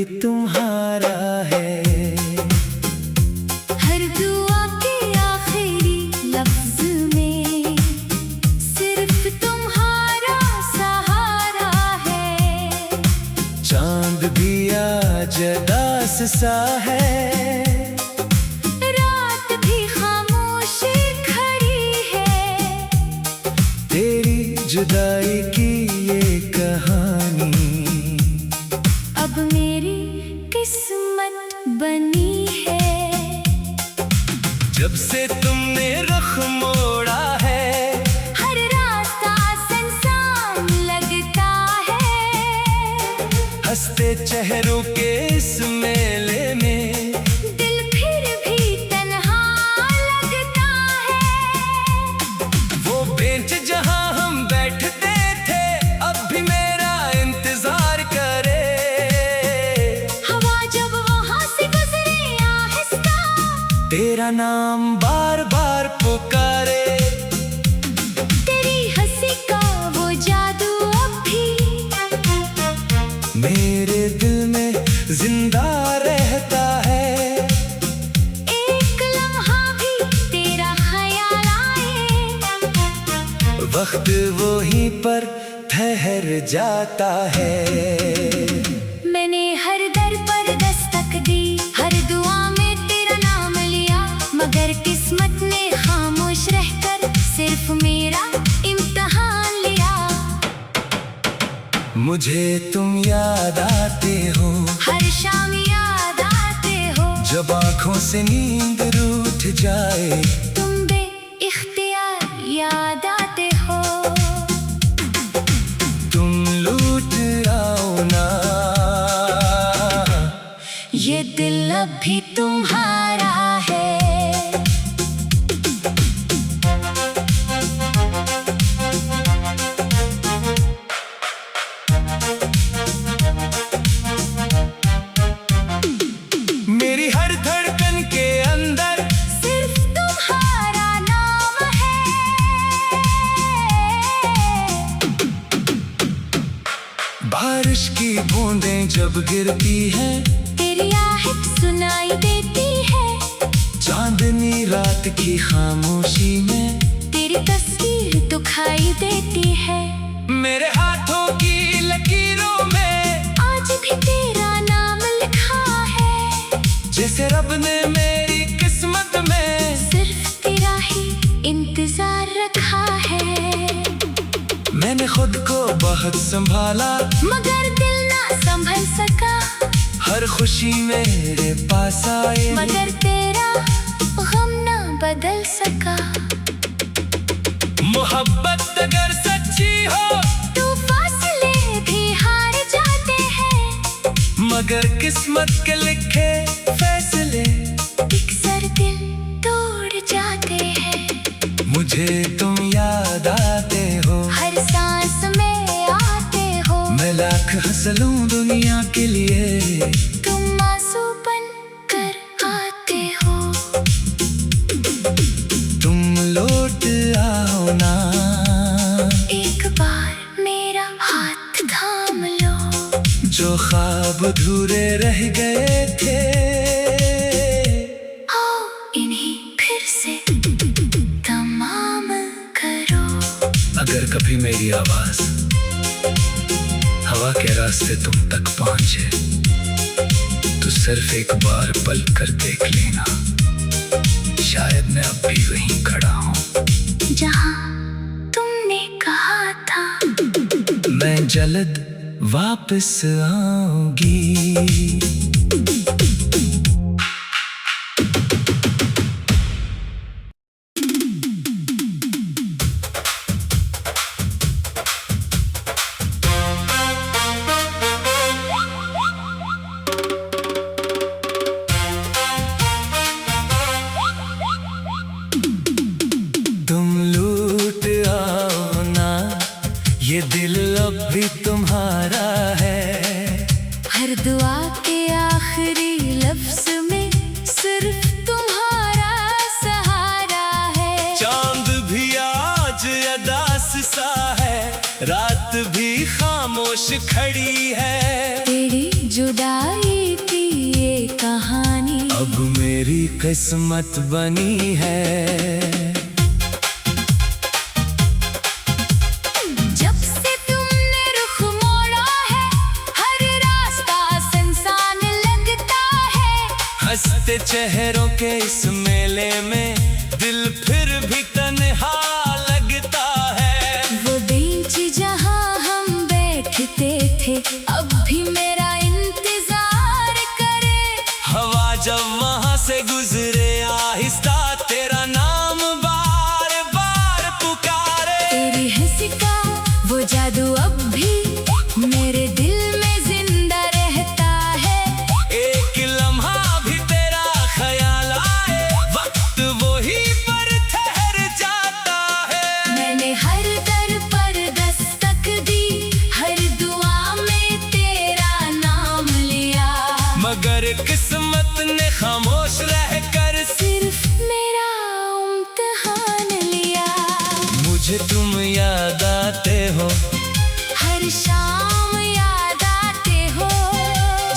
भी तुम्हारा है। हर दुआ के आखिरी लफ्ज में सिर्फ तुम्हारा सहारा है। चांद भी आज उदास सा है, रात भी खामोश खड़ी है। तेरी जुदाई की ये कहानी अब मेरी किस्मत बनी है। जब से तुमने रुख मोड़ा है, हर रास्ता सुनसान लगता है। हंसते चेहरों के इस मेले में दिल फिर भी तन्हा लगता है। वो बेंच जहां हम बैठते थे अब भी मेरा इंतजार करे। हवा जब वहां से गुजरे आहिस्ता, तेरा नाम बार बार पुकारे। तेरी हंसी का वो जादू अब भी मेरे दिल में जिंदा रहता है। एक लम्हा भी तेरा ख्याल आए, वक्त वहीं पर ठहर जाता है। मैंने हर दर पर दस्तक दी, हर दुआ में तेरा नाम लिया, मगर किस्मत ने खामोश रहकर सिर्फ मेरा इम्तिहान लिया। मुझे तुम याद आते हो, हर शाम याद आते हो, जब आंखों से नींद रूठ जाए। तुम बेइख्तियार याद आते हो। तुम लूट आओ ना, ये दिल अब भी तुम्हारा है। मेरी हर धड़कन के अंदर सिर्फ तुम्हारा नाम है। बारिश की बूंदें जब गिरती हैं, तेरी आहट सुनाई देती है। चांदनी रात की खामोशी में तेरी तस्वीर दुखाई देती है। मेरे हाथों की लकीरों में आज भी तेरा नाम लिखा है। जैसे रब ने मेरी किस्मत में सिर्फ तेरा ही इंतजार रखा है। मैंने खुद को बहुत संभाला, मगर दिल ना संभल सका। हर खुशी मेरे पास आए, मगर तेरा गम ना बदल सका। मोहब्बत अगर सच्ची हो तो फासले भी हार जाते हैं, मगर किस्मत के लिखे फैसले अक्सर दिल तोड़ जाते हैं। मुझे तुम याद आते हो, हर सांस में आते हो, मैं लाख हंस लूं दुनिया के लिए। तुम आंसू बन कर आते हो। तुम लौट आओ ना, एक बार मेरा हाथ थाम लो, जो ख्वाब अधूरे रह गए थे। आओ इन्हीं फिर से तमाम करो। अगर कभी मेरी आवाज हवा के रास्ते तुम तक पहुंचे, तो सिर्फ एक बार पल कर देख लेना, शायद मैं अब भी वहीं खड़ा हूँ जहाँ तुमने कहा था मैं जल्द वापस आऊंगी। तुम लूट आओ ना, ये दिल अब भी तुम्हारा है। हर दुआ के आखिरी लफ्ज में सिर्फ तुम्हारा सहारा है। चांद भी आज उदास सा है, रात भी खामोश खड़ी है। तेरी जुदाई अब मेरी किस्मत बनी है। जब से तुमने रुख मोड़ा है, हर रास्ता सुनसान लगता है। हंसते चेहरों के इस मेले में दिल फिर भी तन्हा लगता है। वो बेंच जहाँ हम बैठते थे, अब भी मेरा इंतजार करे। हवा जब वहाँ से गुजरे आहिस्ता, तेरा नाम बार बार पुकारे। तेरी हंसी का वो जादू अब भी मेरे दिल में जिंदा रहता है। एक लम्हा भी तेरा ख्याल आए, वक्त वही पर ठहर जाता है। मैंने हर दर पर दस्तक दी, हर दुआ में तेरा नाम लिया। मगर किस्मत ने खामोश रहकर सिर्फ मेरा इम्तिहान लिया। मुझे तुम याद आते हो, हर शाम याद आते हो।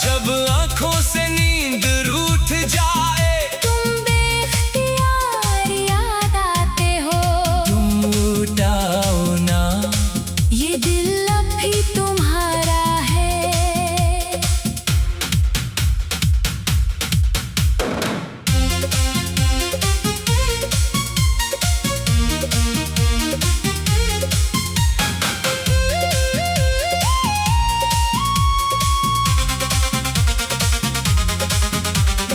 जब आंखों से नींद रूठ जाए। तुम बेख्तियार याद आते हो। तुम उठाओ ना, ये दिल अब भी तुम्हारा है।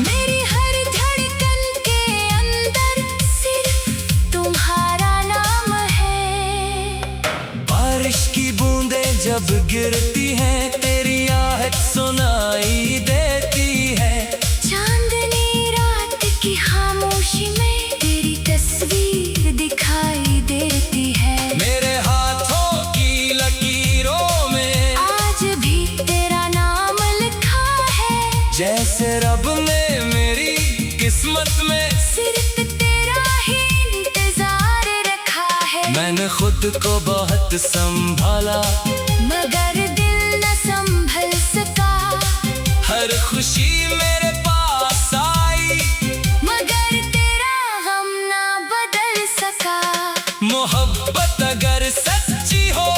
मेरी हर धड़कन के अंदर सिर्फ तुम्हारा नाम है। बारिश की बूंदें जब गिरती हैं, तेरी आहट सुनाई देती है। चांदनी रात की खामोशी में तेरी तस्वीर दिखाई देती है। मेरे हाथों की लकीरों में आज भी तेरा नाम लिखा है। जैसे रब ने मेरी किस्मत में सिर्फ तेरा ही इंतजार रखा है। मैंने खुद को बहुत संभाला, मगर दिल न संभल सका। हर खुशी मेरे पास आई, मगर तेरा गम ना बदल सका। मोहब्बत अगर सच्ची हो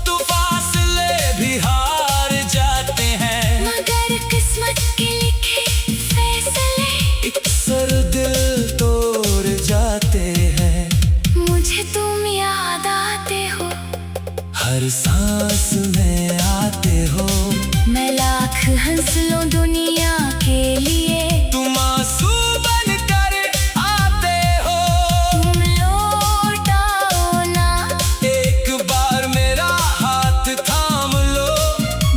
तो फासले भी हार जाते हैं। मगर किस्मत के लिखे फैसले अक्सर दिल तोड़ जाते हैं। मुझे तुम याद आते हो। हर सांस में आते हो। मैं लाख हंस लूं दुनिया के लिए, तुम आंसू बन कर आते हो। तुम लौट आओ ना। एक बार मेरा हाथ थाम लो,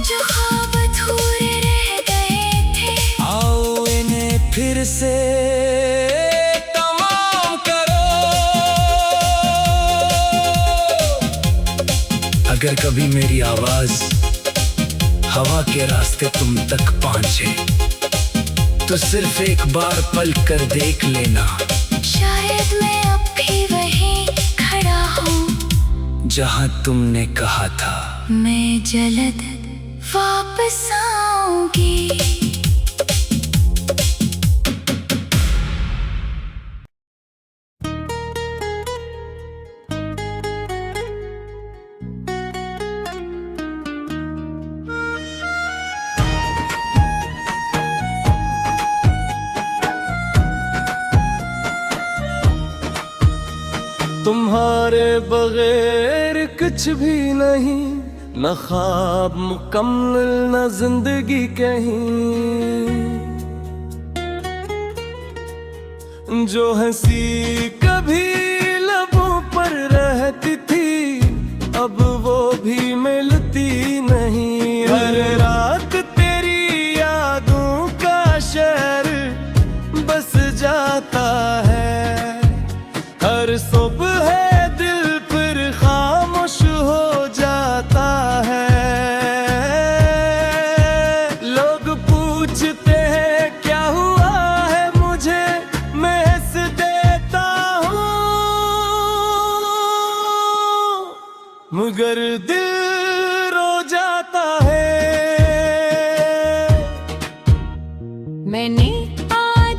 जो ख्वाब अधूरे रह गए थे, आओ इन्हें फिर से तमाम करो। अगर कभी मेरी आवाज हवा के रास्ते तुम तक पहुंचे, तो सिर्फ एक बार पल कर देख लेना। शायद मैं अब भी वहीं खड़ा हूँ, जहां तुमने कहा था मैं जल्द वापस आऊंगी। तुम्हारे बगैर कुछ भी नहीं, न ख्वाब मुकम्मल न जिंदगी कहीं। जो हंसी कभी लबों पर रहती थी, अब वो भी मिलती नहीं। हर रात तेरी यादों का शहर बस जाता है। हर सुबह दिल फिर खामोश हो जाता है। लोग पूछते हैं क्या हुआ है मुझे, मैं हंस देता हूँ, मगर दिल रो जाता है। मैंने आज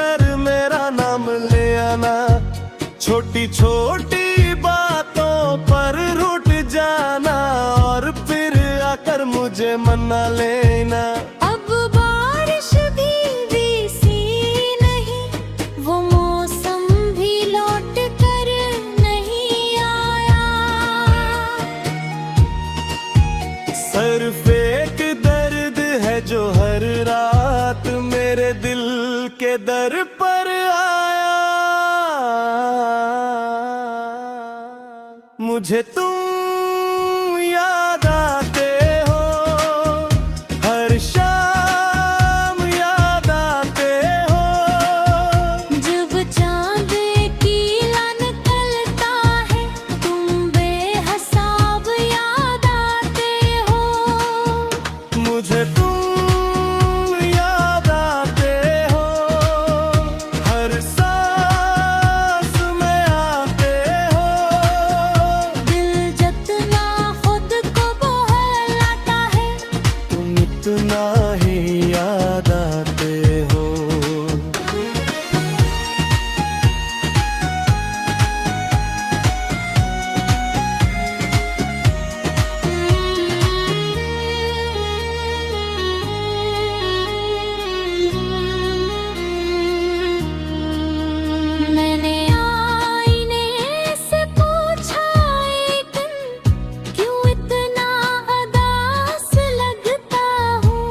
कर मेरा नाम ले आना। छोटी छोटी बातों पर रूठ जाना और फिर आकर मुझे मना लेना। अब बारिश भी वैसी नहीं, वो मौसम भी लौट कर नहीं आया। सिर्फ एक दर्द है जो हर रात मेरे दिल के दर पर आया। मुझे तुम याद आते हो, हर शाम याद आते हो। जब चांद कीला निकलता है तुम बेहिसाब याद आते हो। मुझे तुम याद आते हो, हर सांस में आते हो। दिल जितना खुद को बहलाता है तुम इतना ही याद आते हो। मैंने आईने से पूछा एक दिन, क्यों इतना उदास लगता हूँ।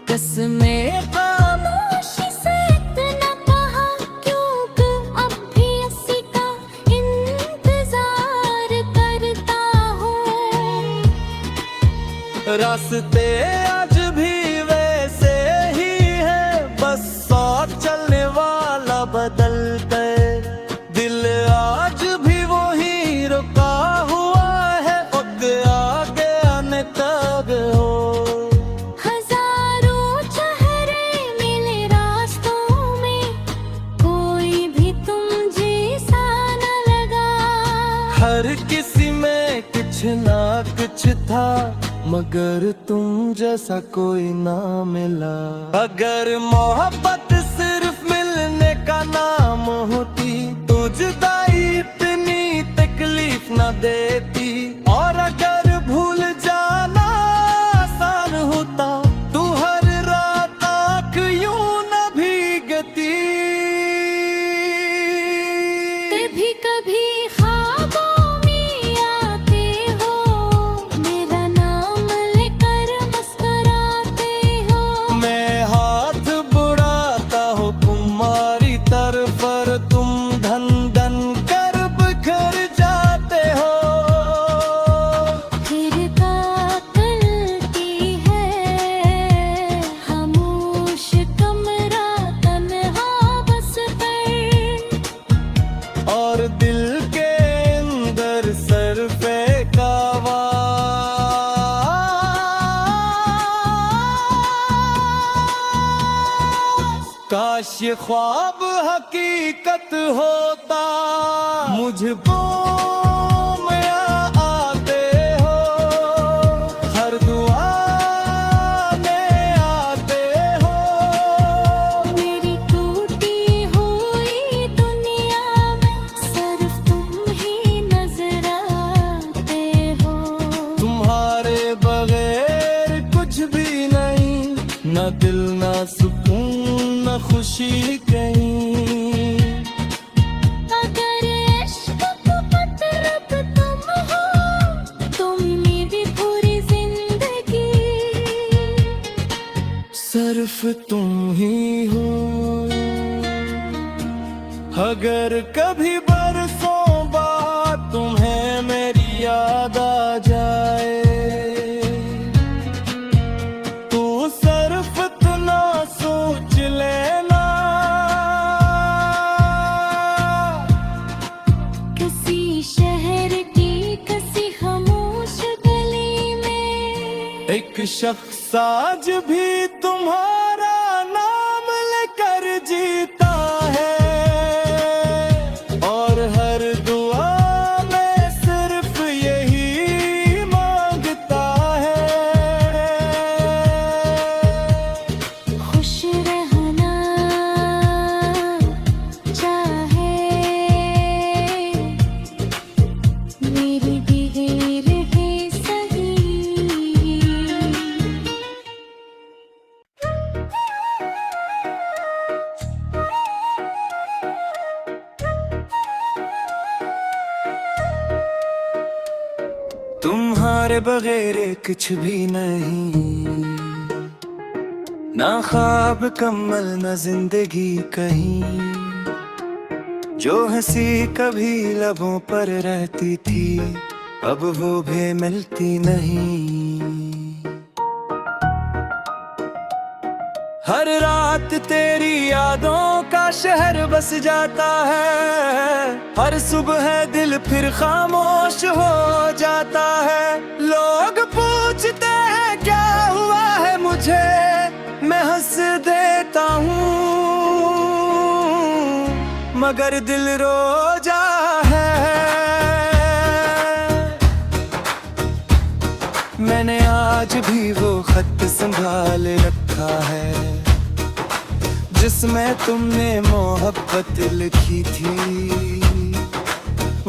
कसमें खामोशी से इतना कहा, क्योंकि अब भी इसी का इंतजार करता हूँ। रास्ते आज भी वैसे ही है, बस साथ चलने वाला बदल गए। दिल आज भी वही रुका हुआ है, वक्त आगे आने तक हो। हजारों चेहरे मिले रास्तों में, कोई भी तुम जैसा न लगा। हर किसी में कुछ ना कुछ था, मगर तुम जैसा कोई ना मिला। अगर मोहब्बत सिर्फ मिलने का नाम होती तो जुदाई इतनी तकलीफ न देती। और अगर भूल जाना आसान होता तो हर रात आँख यूं न भीगती। कभी कभी ख्वाबों में आते हो, मेरा नाम लेकर मुस्कुराते हो। मैं हाथ बुढ़ाता हूँ तुम्हारी तरफ, और तुम धन धन कर बिखर जाते हो। फिर ताकलती है खामोश कमरा तन्हा बस पर। और दिल के अंदर सर फेंका काश ये ख्वाब हकीकत होता। मुझको में आते हो, हर दुआ में आते हो। मेरी टूटी हुई दुनिया में सिर्फ तुम ही नजर आते हो। तुम्हारे बगैर कुछ भी नहीं, न दिल न सुकून न खुशी कहीं। अगर इश्क को मतलब तुम हो, तुम मेरी पूरी जिंदगी। सिर्फ तुम ही हो। अगर कभी बरसों बाद तुम्हें मेरी याद आ जाए तो सिर्फ इतना सोच लेना, किसी शहर की किसी खामोश गली में एक शख्स आज भी तुम्हारा नाम लेकर जीता है। और हर दुआ में सिर्फ यही मांगता है। तुम्हारे बगैर कुछ भी नहीं, ना ख्वाब कमल ना जिंदगी कहीं। जो हंसी कभी लबों पर रहती थी, अब वो भी मिलती नहीं। हर रात तेरी यादों का शहर बस जाता है, हर सुबह दिल फिर खामोश हो जाता है। लोग पूछते हैं क्या हुआ है मुझे, मैं हंस देता हूँ मगर दिल रोजा है। मैंने आज भी वो खत संभाल रखा है जिसमें तुमने मोहब्बत लिखी थी।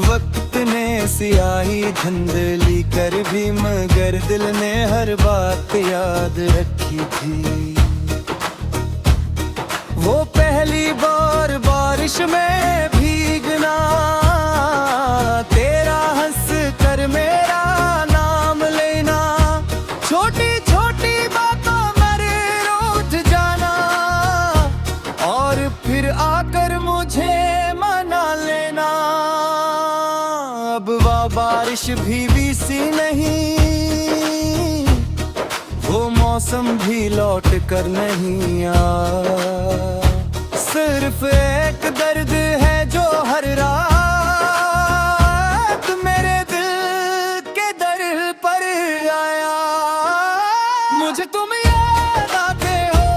वक्त ने सियाही धुंधली कर भी मगर दिल ने हर बात याद रखी थी। वो पहली बार बारिश में भीगना, तेरा हंस कर मेरा नाम लेना, छोटी छोटी बातों में रूठ जाना और फिर आकर मुझे मना लेना। अब वह बारिश भी सी नहीं, वो मौसम भी लौट कर नहीं आया। सिर्फ एक दर्द है जो हर रात मेरे दिल के दर पर आया। मुझे तुम याद आते हो,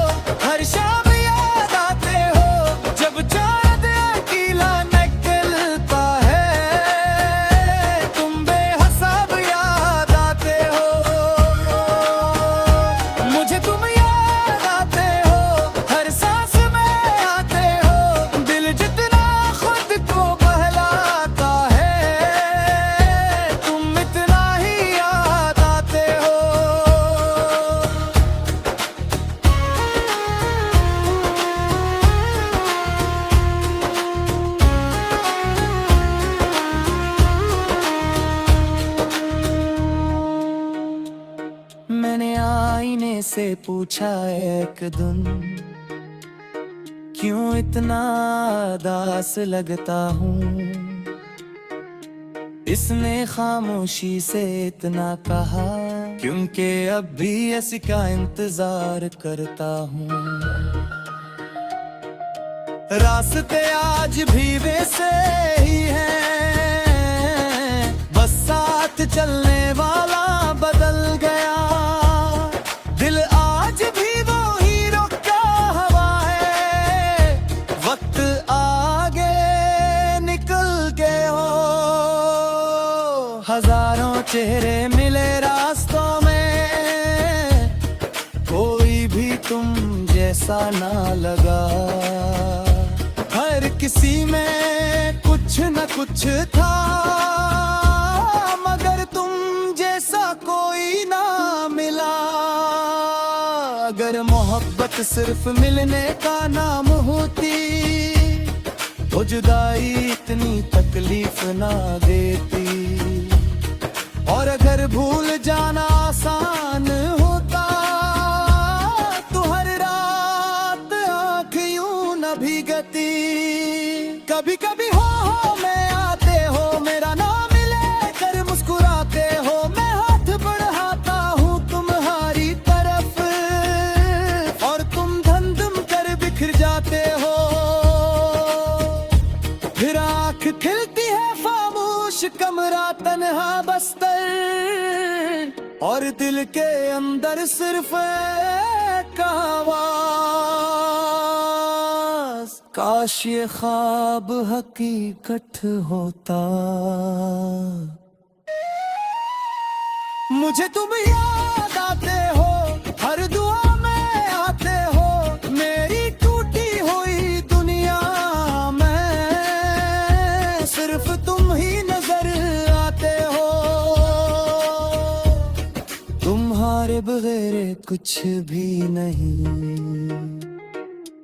हर शाम याद आते हो, जब चांद अकेला निकलता है। तुम बेहिसाब याद आते हो, मुझे तुम याद आते हो, हर सांस में आते हो। दिल जितना खुद को बहलाता है, तुम इतना ही याद आते हो। मैंने आईने से पूछा एक दिन, क्यों इतना दास लगता हूँ। इसने खामोशी से इतना कहा, क्योंकि अब भी ऐसी का इंतजार करता हूँ। रास्ते आज भी वैसे ही हैं, बस साथ चलने वाला बदल गया। दिल आज भी वो ही रुका हुआ है, वक्त आगे निकल गए हो। हजारों चेहरे मिले रास्तों में, कोई भी तुम जैसा ना लगा। हर किसी में कुछ न कुछ था, मगर तुम जैसा कोई ना मिला। अगर मोहब्बत सिर्फ मिलने का नाम होती, वो जुदाई इतनी तकलीफ ना देती। और अगर भूल जाना आसान होता, तो हर रात आँख यूं न भीगती। कभी कभी हो में आते हो, मेरा नाम लेकर मुस्कुराते हो। मैं हाथ बढ़ाता हूँ तुम्हारी तरफ, और तुम धम धम कर बिखर जाते हो। फिर आँख खिलती है खामोश कमरा तन्हा बस्तर, और दिल के अंदर सिर्फ एक आवाज, काश ये ख्वाब हकीकत होता। मुझे तुम याद आते हो, हर दुआ में आते हो। मेरी टूटी हुई दुनिया में सिर्फ तुम ही नजर आते हो। तुम्हारे बगैर कुछ भी नहीं,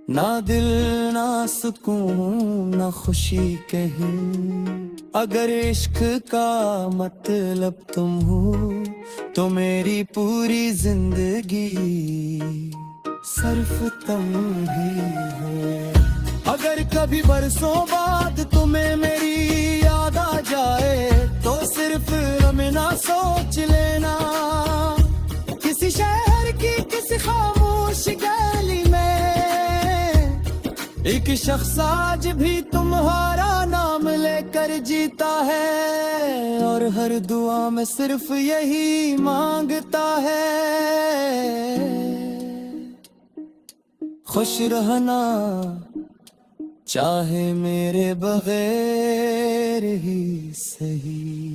ना दिल ना सुकून ना खुशी कहीं। अगर इश्क का मतलब तुम हो, तो मेरी पूरी जिंदगी सिर्फ तुम ही हो। अगर कभी बरसों बाद तुम्हें मेरी याद आ जाए तो सिर्फ रमना सोच लेना, किसी शहर की किसी खामोश गली में एक शख्स आज भी तुम्हारा नाम लेकर जीता है, और हर दुआ में सिर्फ यही मांगता है, खुश रहना चाहे मेरे बगैर ही सही।